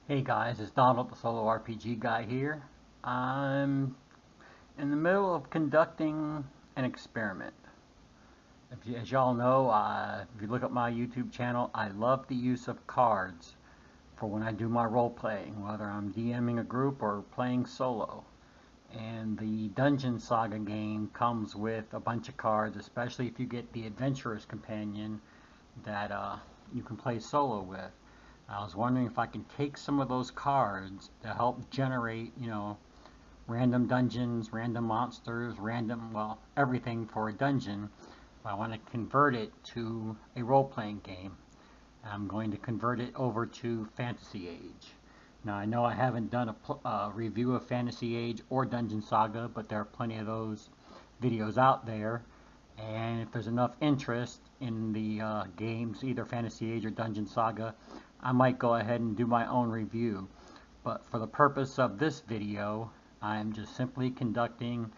Hey guys, it's Donald, the solo RPG guy here. I'm in the middle of conducting an experiment. As y'all know, if you look at my YouTube channel, I love the use of cards for when I do my role playing, whether I'm DMing a group or playing solo. And the Dungeon Saga game comes with a bunch of cards, especially if you get the Adventurer's Companion that you can play solo with. I was wondering if I can take some of those cards to help generate, random dungeons, random monsters, well, everything for a dungeon. But I want to convert it to a role-playing game. I'm going to convert it over to Fantasy Age. Now, I know I haven't done a review of Fantasy Age or Dungeon Saga, but there are plenty of those videos out there. And if there's enough interest in the games, either Fantasy Age or Dungeon Saga, I might go ahead and do my own review. But for the purpose of this video, I'm just simply conducting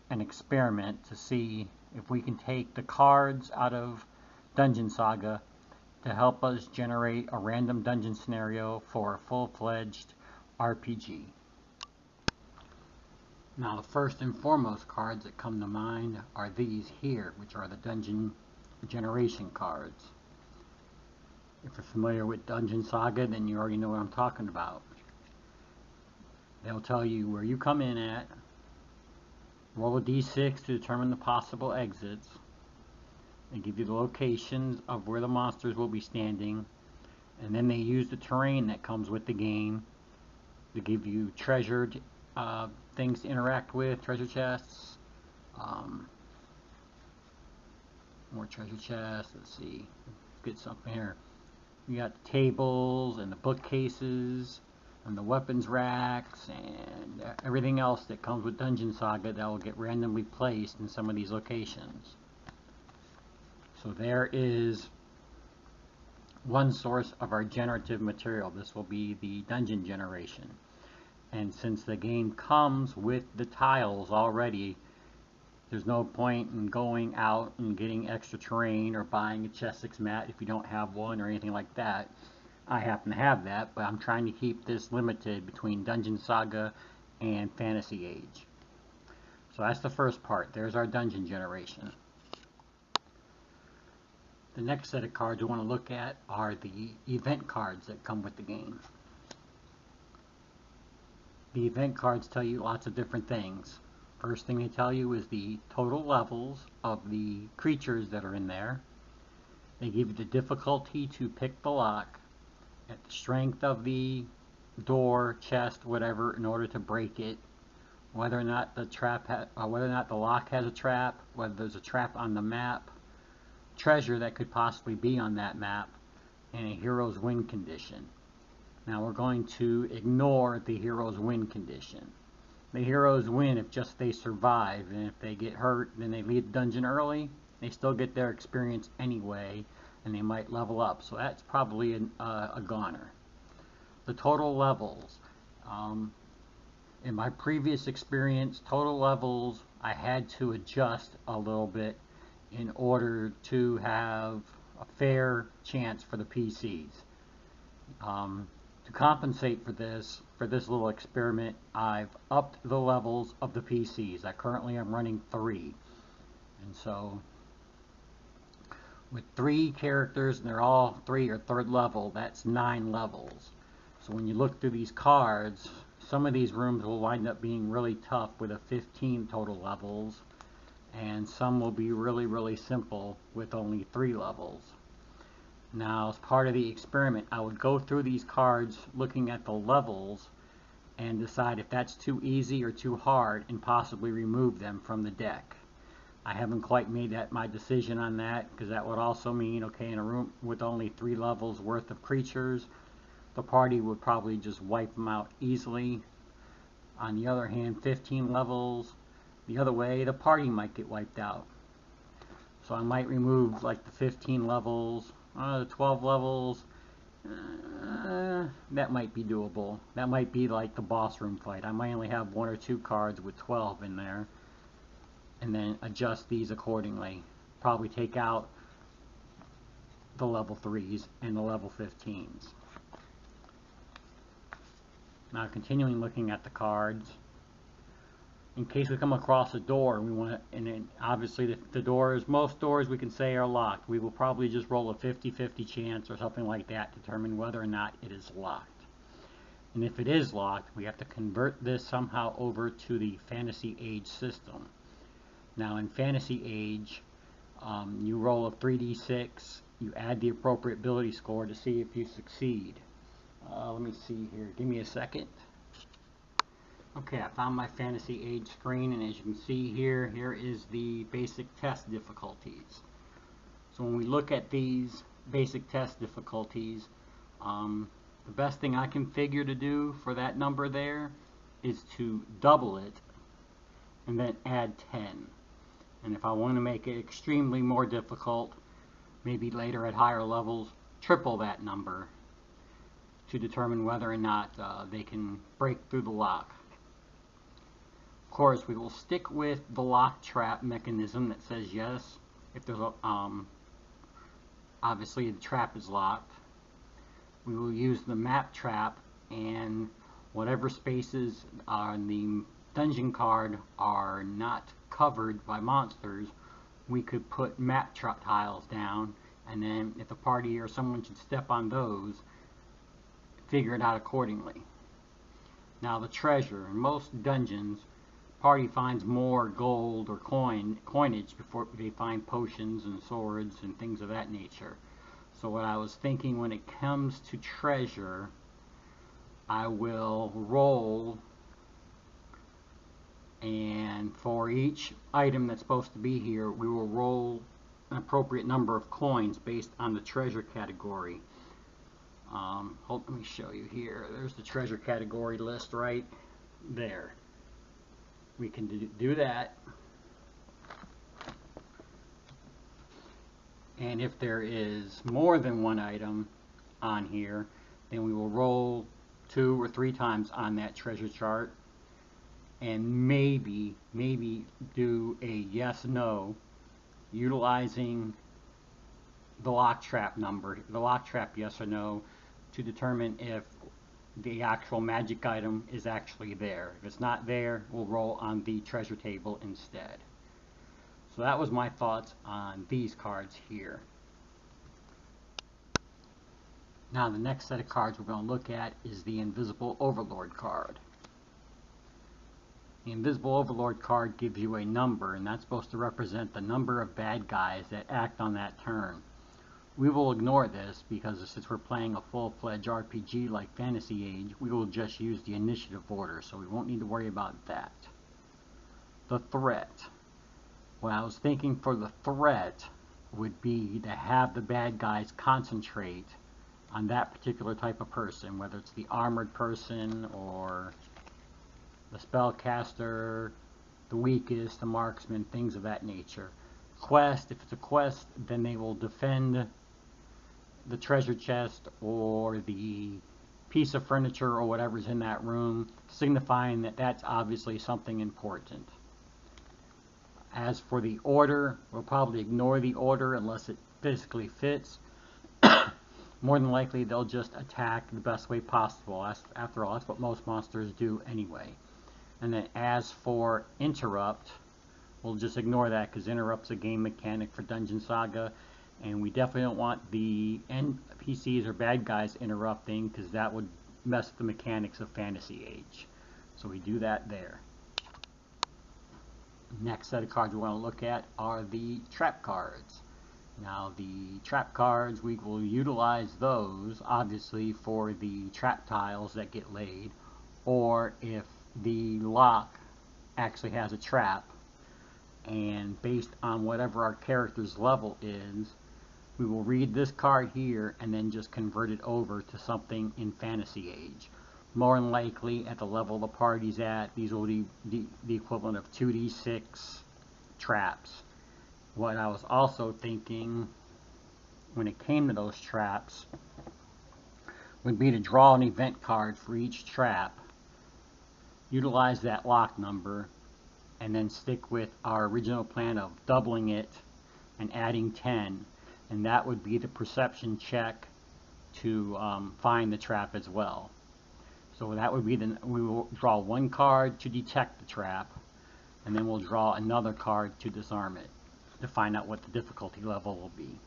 an experiment to see if we can take the cards out of Dungeon Saga to help us generate a random dungeon scenario for a full-fledged RPG. Now, the first and foremost cards that come to mind are these here, which are the dungeon generation cards. If you're familiar with Dungeon Saga, then you already know what I'm talking about. They'll tell you where you come in at, roll a d6 to determine the possible exits. They give you the locations of where the monsters will be standing, and then they use the terrain that comes with the game to give you treasured things to interact with, treasure chests, more treasure chests. Let's see, let's get something here. You got the tables and the bookcases and the weapons racks and everything else that comes with Dungeon Saga that will get randomly placed in some of these locations. So there is one source of our generative material. This will be the dungeon generation. And since the game comes with the tiles already, there's no point in going out and getting extra terrain or buying a chess mat if you don't have one or anything like that. I happen to have that, but I'm trying to keep this limited between Dungeon Saga and Fantasy Age. So that's the first part. There's our dungeon generation. The next set of cards we want to look at are the event cards that come with the game. The event cards tell you lots of different things. First thing they tell you is the total levels of the creatures that are in there. They give you the difficulty to pick the lock, at the strength of the door, chest, whatever, in order to break it, whether or not the lock has a trap, whether there's a trap on the map, treasure that could possibly be on that map, and a hero's win condition. Now we're going to ignore the hero's win condition. The heroes win if just they survive, and if they get hurt, then they leave the dungeon early. They still get their experience anyway, and they might level up. So that's probably a goner. The total levels. In my previous experience, total levels, I had to adjust a little bit in order to have a fair chance for the PCs. To compensate for this little experiment, I've upped the levels of the PCs. I currently am running 3. And so, with 3 characters, and they're all 3 or 3rd level, that's 9 levels. So when you look through these cards, some of these rooms will wind up being really tough with a 15 total levels, and some will be really, really simple with only 3 levels. Now, as part of the experiment, I would go through these cards looking at the levels and decide if that's too easy or too hard and possibly remove them from the deck. I haven't quite made my decision on that, because that would also mean, okay, in a room with only 3 levels worth of creatures, the party would probably just wipe them out easily. On the other hand, 15 levels the other way, the party might get wiped out. So I might remove like the 15 levels, the 12 levels. That might be doable. That might be like the boss room fight. I might only have 1 or 2 cards with 12 in there, and then adjust these accordingly. Probably take out the level 3s and the level 15s. Now continuing looking at the cards, in case we come across a door, we want to, and then obviously the doors, most doors we can say are locked. We will probably just roll a 50-50 chance or something like that to determine whether or not it is locked. And if it is locked, we have to convert this somehow over to the Fantasy Age system. Now in Fantasy Age, you roll a 3d6, you add the appropriate ability score to see if you succeed. Let me see here, give me a second. Okay, I found my Fantasy Age screen, and as you can see here, here is the basic test difficulties. So when we look at these basic test difficulties, the best thing I can figure to do for that number there is to double it and then add 10. And if I want to make it extremely more difficult, maybe later at higher levels, triple that number to determine whether or not they can break through the lock. Of course, we will stick with the lock trap mechanism that says yes if there's a, obviously the trap is locked. We will use the map trap, and whatever spaces on the dungeon card are not covered by monsters, we could put map trap tiles down, and then if the party or someone should step on those, figure it out accordingly. Now the treasure, in most dungeons, party finds more gold or coinage before they find potions and swords and things of that nature. So what I was thinking, when it comes to treasure, I will roll, and for each item that's supposed to be here, we will roll an appropriate number of coins based on the treasure category. Let me show you here. There's the treasure category list right there. We can do that. And if there is more than one item on here, then we will roll 2 or 3 times on that treasure chart, and maybe do a yes/no utilizing the lock trap number, the lock trap yes or no, to determine if the actual magic item is actually there. If it's not there, we'll roll on the treasure table instead. So that was my thoughts on these cards here. Now the next set of cards we're going to look at is the Invisible Overlord card. The Invisible Overlord card gives you a number, and that's supposed to represent the number of bad guys that act on that turn. We will ignore this because since we're playing a full-fledged RPG like Fantasy Age, we will just use the initiative order, so we won't need to worry about that. The threat. What I was thinking for the threat would be to have the bad guys concentrate on that particular type of person, whether it's the armored person or the spellcaster, the weakest, the marksman, things of that nature. Quest, if it's a quest, then they will defend the treasure chest or the piece of furniture or whatever's in that room, signifying that that's obviously something important. As for the order, we'll probably ignore the order unless it physically fits. More than likely, they'll just attack the best way possible. After all, that's what most monsters do anyway. And then as for interrupt, we'll just ignore that because interrupt's a game mechanic for Dungeon Saga, and we definitely don't want the NPCs or bad guys interrupting because that would mess with the mechanics of Fantasy Age. So we do that there. Next set of cards we want to look at are the trap cards. Now the trap cards, we will utilize those obviously for the trap tiles that get laid, or if the lock actually has a trap, and based on whatever our character's level is, we will read this card here and then just convert it over to something in Fantasy Age. More than likely, at the level the party's at, these will be the equivalent of 2d6 traps. What I was also thinking when it came to those traps would be to draw an event card for each trap, utilize that lock number, and then stick with our original plan of doubling it and adding 10, and that would be the perception check to find the trap as well. So that would be we will draw one card to detect the trap, and then we'll draw another card to disarm it, to find out what the difficulty level will be.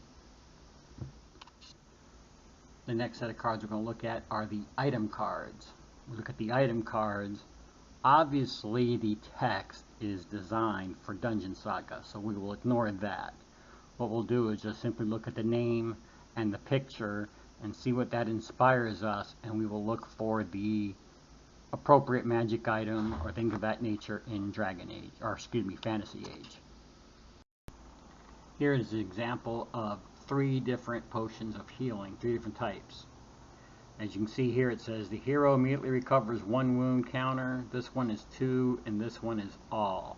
The next set of cards we're going to look at are the item cards. We look at the item cards. Obviously the text is designed for Dungeon Saga, so we will ignore that. What we'll do is just simply look at the name and the picture and see what that inspires us, and we will look for the appropriate magic item or things of that nature in Dragon Age, or excuse me, Fantasy Age. Here is an example of 3 different potions of healing, 3 different types. As you can see here, it says the hero immediately recovers 1 wound counter, this one is 2, and this one is all.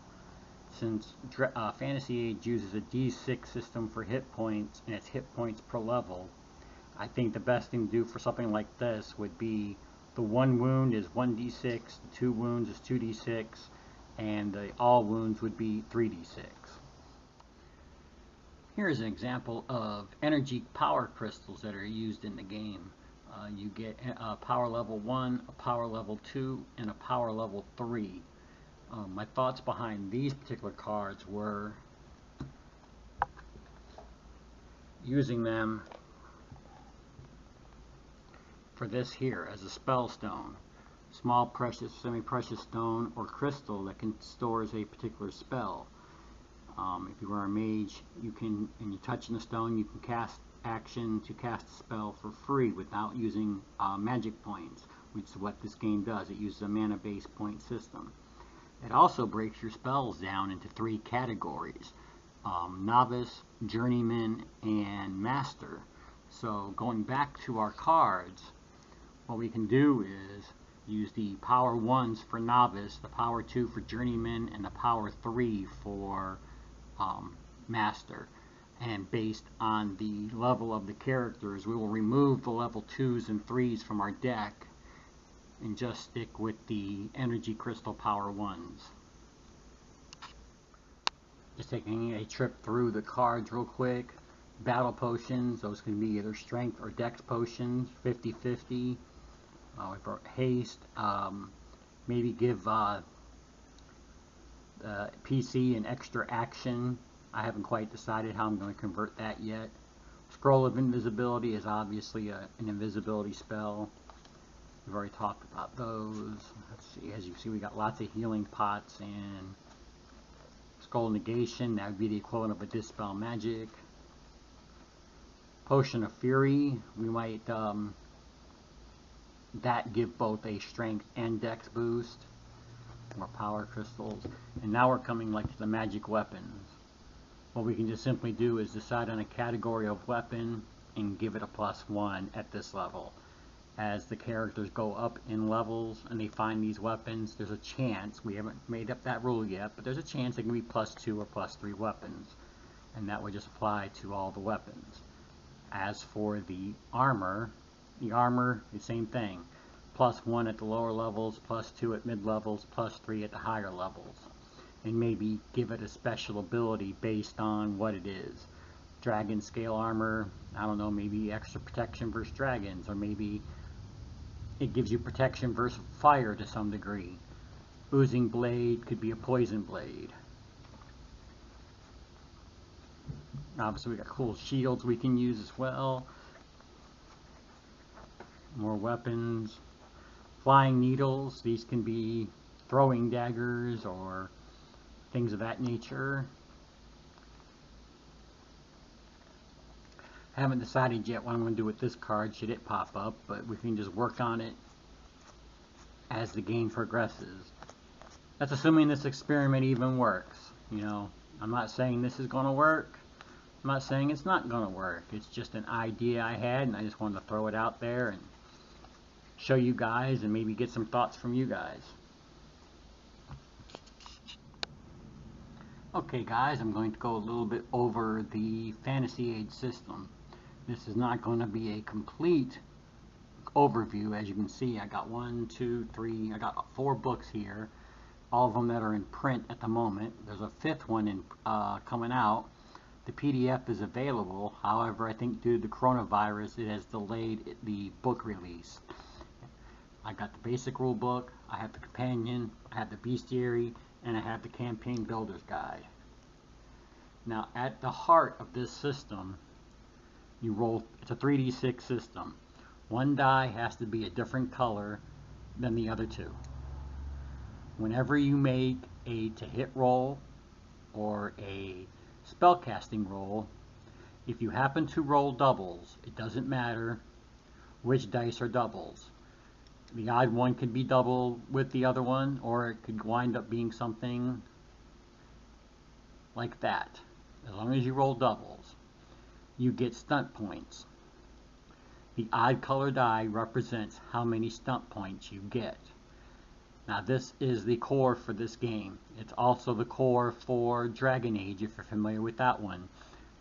Since Fantasy Age uses a D6 system for hit points, and it's hit points per level, I think the best thing to do for something like this would be the 1 wound is 1d6, the 2 wounds is 2d6, and the all wounds would be 3d6. Here is an example of energy power crystals that are used in the game. You get a power level 1, a power level 2, and a power level 3. My thoughts behind these particular cards were using them for this here as a spell stone. Small precious, semi-precious stone or crystal that can stores a particular spell. If you are a mage, you can, and you touch the stone, you can cast action to cast a spell for free without using magic points, which is what this game does. It uses a mana-based point system. It also breaks your spells down into 3 categories: novice, journeyman, and master. So going back to our cards, what we can do is use the power 1s for novice, the power 2 for journeyman, and the power 3 for master. And based on the level of the characters, we will remove the level 2s and 3s from our deck and just stick with the energy crystal power 1s. Just taking a trip through the cards real quick. Battle potions, those can be either strength or dex potions, 50-50. For haste, maybe give the PC an extra action. I haven't quite decided how I'm going to convert that yet. Scroll of Invisibility is obviously an invisibility spell. We've already talked about those. Let's see, as you see, we got lots of healing pots and Scroll Negation. That would be the equivalent of a Dispel Magic. Potion of Fury, we might that give both a strength and dex boost. More power crystals. And now we're coming like to the magic weapons. What we can just simply do is decide on a category of weapon and give it a +1 at this level. As the characters go up in levels and they find these weapons, there's a chance, we haven't made up that rule yet, but there's a chance they can be +2 or +3 weapons. And that would just apply to all the weapons. As for the armor, the same thing. +1 at the lower levels, +2 at mid levels, +3 at the higher levels. And maybe give it a special ability based on what it is. Dragon scale armor, I don't know, maybe extra protection versus dragons, or maybe it gives you protection versus fire to some degree. Oozing blade could be a poison blade. Obviously we got cool shields we can use as well. More weapons. Flying needles, these can be throwing daggers or things of that nature. I haven't decided yet what I'm going to do with this card should it pop up, but we can just work on it as the game progresses. That's assuming this experiment even works. You know, I'm not saying this is going to work. I'm not saying it's not going to work. It's just an idea I had, and I just wanted to throw it out there and show you guys and maybe get some thoughts from you guys. Okay guys, I'm going to go a little bit over the Fantasy Age system. This is not going to be a complete overview. As you can see, I got 1, 2, 3, I got 4 books here, all of them that are in print at the moment. There's a 5th one in coming out. The PDF is available, however I think due to the coronavirus it has delayed the book release. I got the basic rule book, I have the companion, I have the bestiary, and I have the campaign builder's guide. Now at the heart of this system, you roll, it's a 3d6 system. One die has to be a different color than the other two. Whenever you make a to hit roll or a spellcasting roll, if you happen to roll doubles, it doesn't matter which dice are doubles. The odd one could be double with the other one, or it could wind up being something like that. As long as you roll doubles, you get stunt points. The odd color die represents how many stunt points you get. Now this is the core for this game. It's also the core for Dragon Age, if you're familiar with that one.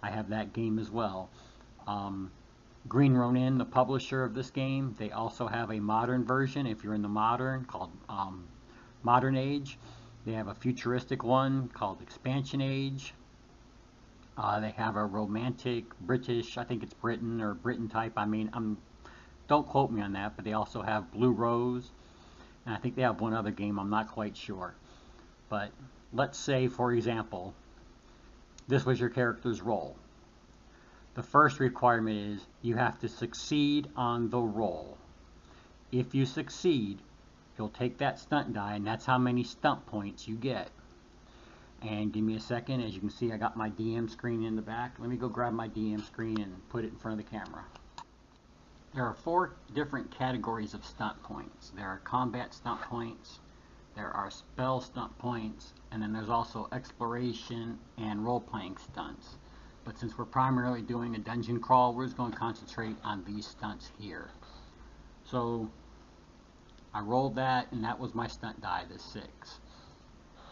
I have that game as well. Green Ronin, the publisher of this game, they also have a modern version, if you're in the modern, called Modern Age. They have a futuristic one called Expansion Age. They have a romantic British, I think it's Britain or Britain type. I mean, don't quote me on that, but they also have Blue Rose. And I think they have one other game, I'm not quite sure. But let's say, for example, this was your character's roll. The first requirement is you have to succeed on the roll. If you succeed, you'll take that stunt die, and that's how many stunt points you get. And give me a second. As you can see, I got my DM screen in the back. Let me go grab my DM screen and put it in front of the camera. There are 4 different categories of stunt points. There are combat stunt points, there are spell stunt points, and then there's also exploration and role-playing stunts. But since we're primarily doing a dungeon crawl, we're just going to concentrate on these stunts here. So I rolled that, and that was my stunt die, the 6.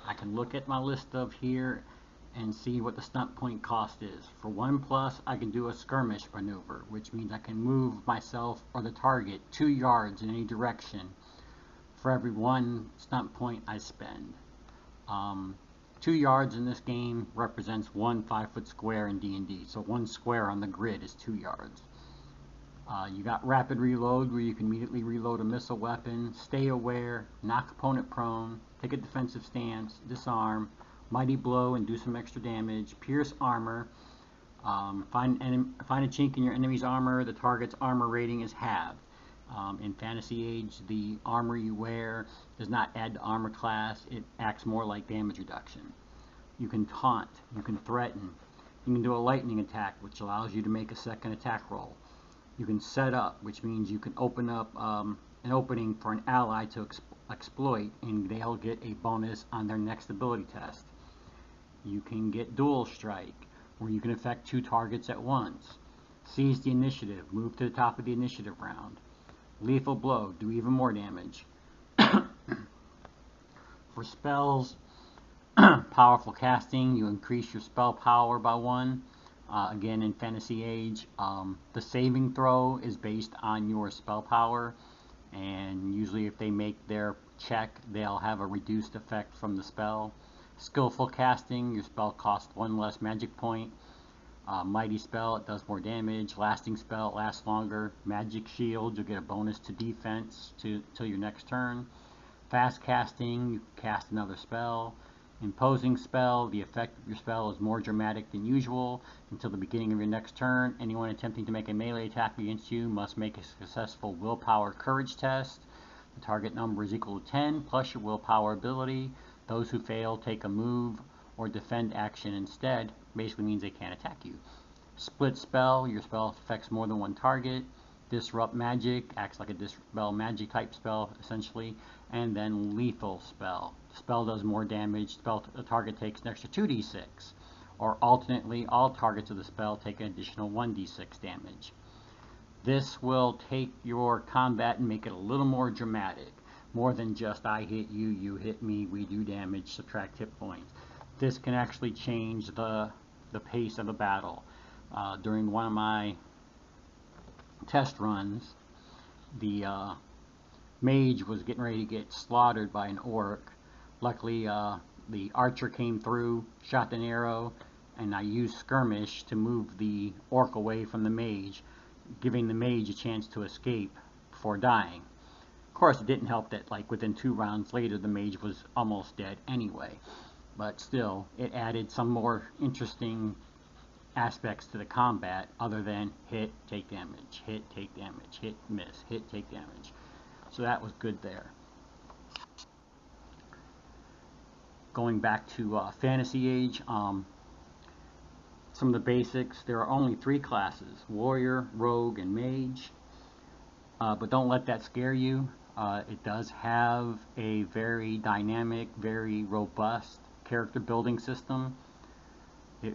I can look at my list of here and see what the stunt point cost is. For 1+, I can do a skirmish maneuver, which means I can move myself or the target 2 yards in any direction for every 1 stunt point I spend. 2 yards in this game represents 1 5-foot square in D&D, so 1 square on the grid is 2 yards. You got rapid reload, where you can immediately reload a missile weapon, stay aware, knock opponent prone, take a defensive stance, disarm, mighty blow and do some extra damage, pierce armor, find a chink in your enemy's armor, the target's armor rating is halved. In Fantasy Age, the armor you wear does not add to armor class, it acts more like damage reduction. You can taunt, you can threaten, you can do a lightning attack, which allows you to make a second attack roll. You can set up, which means you can open up an opening for an ally to exploit, and they'll get a bonus on their next ability test. You can get dual strike, where you can affect 2 targets at once. Seize the initiative, move to the top of the initiative round. Lethal blow, do even more damage. For spells, powerful casting, you increase your spell power by 1. Again, in Fantasy Age, the saving throw is based on your spell power, and usually if they make their check, they'll have a reduced effect from the spell. Skillful casting, your spell costs 1 less magic point. Mighty spell, it does more damage. Lasting spell, it lasts longer. Magic shield, you'll get a bonus to defense till your next turn. Fast casting, you cast another spell. Imposing spell, the effect of your spell is more dramatic than usual until the beginning of your next turn. Anyone attempting to make a melee attack against you must make a successful willpower courage test. The target number is equal to 10 plus your willpower ability. Those who fail take a move or defend action instead. Basically means they can't attack you. Split spell, your spell affects more than 1 target. Disrupt magic, acts like a dispel magic type spell essentially. And then lethal spell. The spell does more damage. The target takes an extra 2d6. Or alternately, all targets of the spell take an additional 1d6 damage. This will take your combat and make it a little more dramatic. More than just I hit you, you hit me, we do damage, subtract hit points. This can actually change the pace of the battle. During one of my test runs, the mage was getting ready to get slaughtered by an orc. Luckily, the archer came through, shot an arrow, and I used skirmish to move the orc away from the mage, giving the mage a chance to escape before dying. Of course, it didn't help that like within 2 rounds later the mage was almost dead anyway. But still, it added some more interesting aspects to the combat other than hit, take damage, hit, take damage, hit, miss, hit, take damage. So that was good there. Going back to Fantasy Age, some of the basics. There are only 3 classes: Warrior, Rogue, and Mage. But don't let that scare you. It does have a very dynamic, very robust character building system.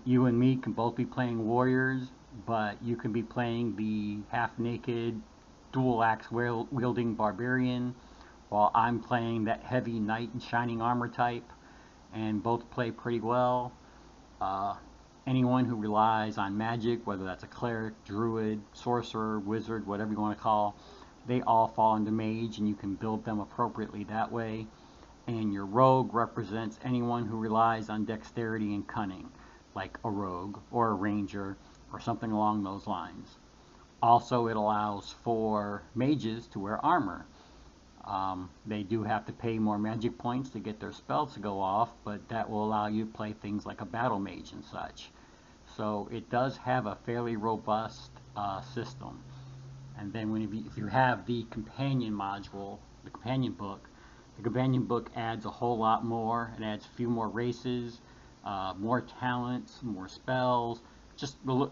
You and me can both be playing warriors, but you can be playing the half-naked, dual-axe wielding barbarian, while I'm playing that heavy knight in shining armor type, and both play pretty well. Anyone who relies on magic, whether that's a cleric, druid, sorcerer, wizard, whatever you want to call, they all fall into mage, and you can build them appropriately that way. And your rogue represents anyone who relies on dexterity and cunning, like a rogue or a ranger or something along those lines. Also, it allows for mages to wear armor. They do have to pay more magic points to get their spells to go off, but that will allow you to play things like a battle mage and such. So it does have a fairly robust system. And then if you have the companion module, the companion book adds a whole lot more. It adds a few more races, more talents, more spells.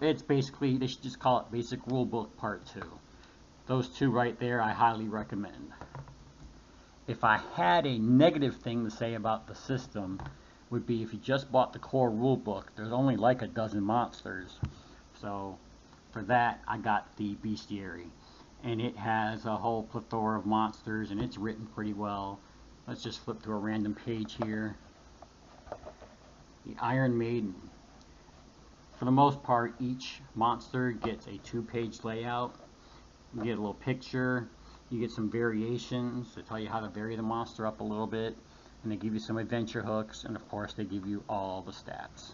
It's basically, they should just call it Basic Rulebook Part 2. Those 2 right there I highly recommend. If I had a negative thing to say about the system, would be if you just bought the core rulebook, there's only like a dozen monsters. So for that, I got the Bestiary. And it has a whole plethora of monsters, and it's written pretty well. Let's just flip to a random page here. The Iron Maiden. For the most part, each monster gets a 2-page layout. You get a little picture. You get some variations to tell you how to vary the monster up a little bit. And they give you some adventure hooks, and of course they give you all the stats.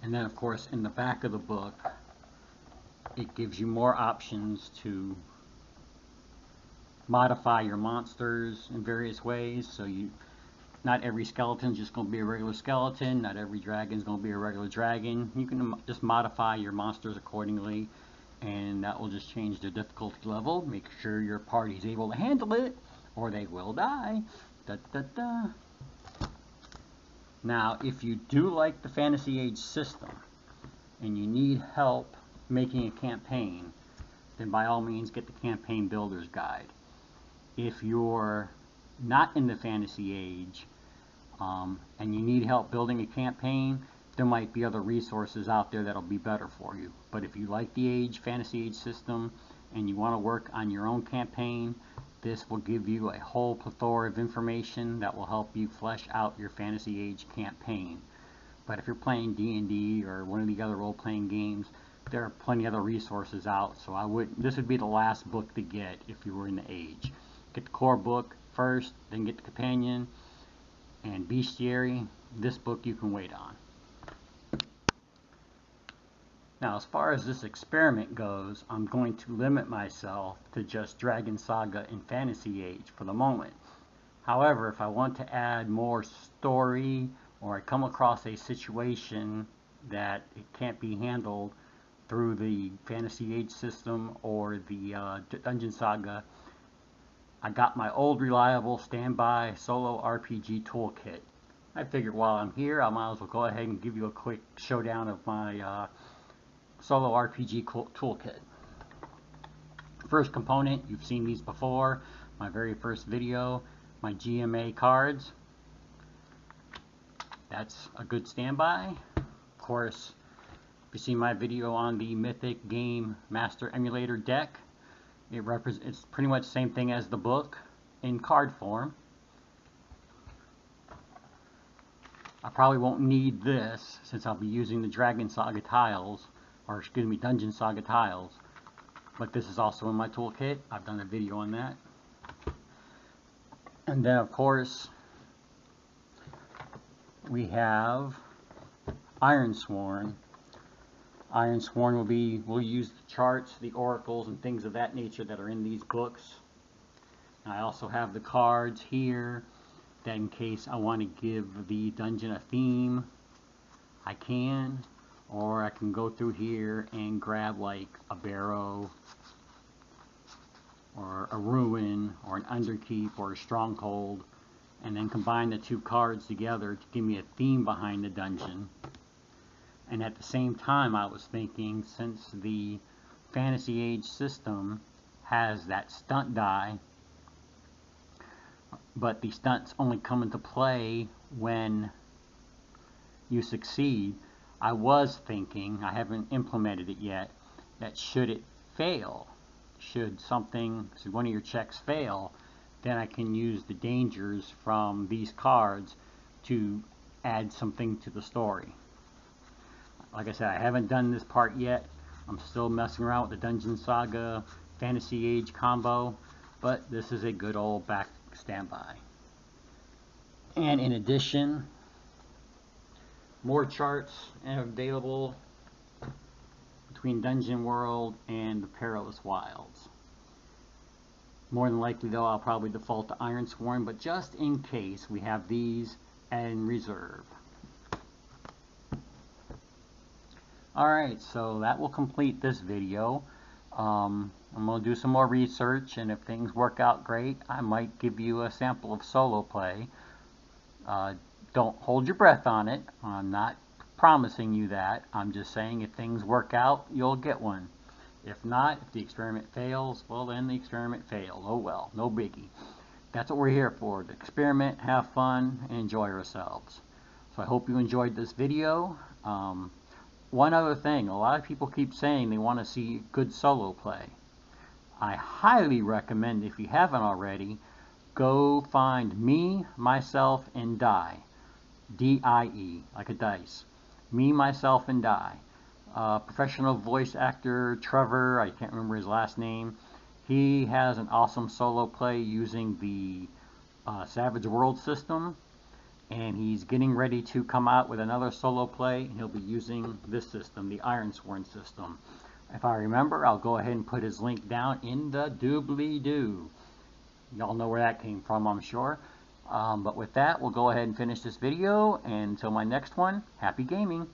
And then of course in the back of the book, it gives you more options to modify your monsters in various ways. So not every skeleton is just going to be a regular skeleton, not every dragon is going to be a regular dragon. You can just modify your monsters accordingly, and that will just change the difficulty level. Make sure your party is able to handle it, or they will die. Da, da, da. Now, if you do like the Fantasy Age system, and you need help making a campaign, then by all means get the Campaign Builder's Guide. If you're not in the Fantasy Age, and you need help building a campaign, there might be other resources out there that'll be better for you. But if you like the Fantasy Age system, and you want to work on your own campaign, this will give you a whole plethora of information that will help you flesh out your Fantasy Age campaign. But if you're playing D&D or one of the other role-playing games, there are plenty of other resources out, so this would be the last book to get if you were in the Age. Get the core book first, then get the companion, and Bestiary, this book you can wait on. Now, as far as this experiment goes, I'm going to limit myself to just Dragon Saga and Fantasy Age for the moment. However, if I want to add more story, or I come across a situation that it can't be handled through the Fantasy Age system or the Dungeon Saga, I got my old reliable standby solo RPG toolkit. I figured while I'm here, I might as well go ahead and give you a quick showdown of my solo RPG toolkit. First component, you've seen these before, my very first video, my GMA cards. That's a good standby. Of course, if you see my video on the Mythic Game Master Emulator deck, it's pretty much the same thing as the book in card form. I probably won't need this since I'll be using the Dragon Saga tiles, or excuse me, Dungeon Saga tiles. But this is also in my toolkit. I've done a video on that. And then of course, we have Ironsworn. Ironsworn we'll use the charts, the oracles, and things of that nature that are in these books. I also have the cards here that in case I want to give the dungeon a theme, I can. Or I can go through here and grab like a barrow, or a ruin, or an underkeep, or a stronghold, and then combine the two cards together to give me a theme behind the dungeon. And at the same time, I was thinking, since the Fantasy Age system has that stunt die, but the stunts only come into play when you succeed, I was thinking, I haven't implemented it yet, that should it fail, should one of your checks fail, then I can use the dangers from these cards to add something to the story. Like I said, I haven't done this part yet. I'm still messing around with the Dungeon Saga Fantasy Age combo, but this is a good old back standby. And in addition, more charts available between Dungeon World and the Perilous Wilds. More than likely though, I'll probably default to Ironsworn, but just in case, we have these in reserve. Alright, so that will complete this video. I'm going to do some more research, and if things work out great, I might give you a sample of solo play. Don't hold your breath on it. I'm not promising you that. I'm just saying if things work out, you'll get one. If not, if the experiment fails, well then the experiment failed. Oh well, no biggie. That's what we're here for, to experiment, have fun, and enjoy ourselves. So I hope you enjoyed this video. One other thing, a lot of people keep saying they want to see good solo play. I highly recommend, if you haven't already, go find Me, Myself, and Die. D-I-E, like a dice. Me, Myself, and Die. Professional voice actor Trevor, I can't remember his last name, he has an awesome solo play using the Savage World system, and he's getting ready to come out with another solo play, and he'll be using this system, the Ironsworn system. If I remember, I'll go ahead and put his link down in the doobly-doo. Y'all know where that came from, I'm sure. But with that, we'll go ahead and finish this video, and until my next one, happy gaming!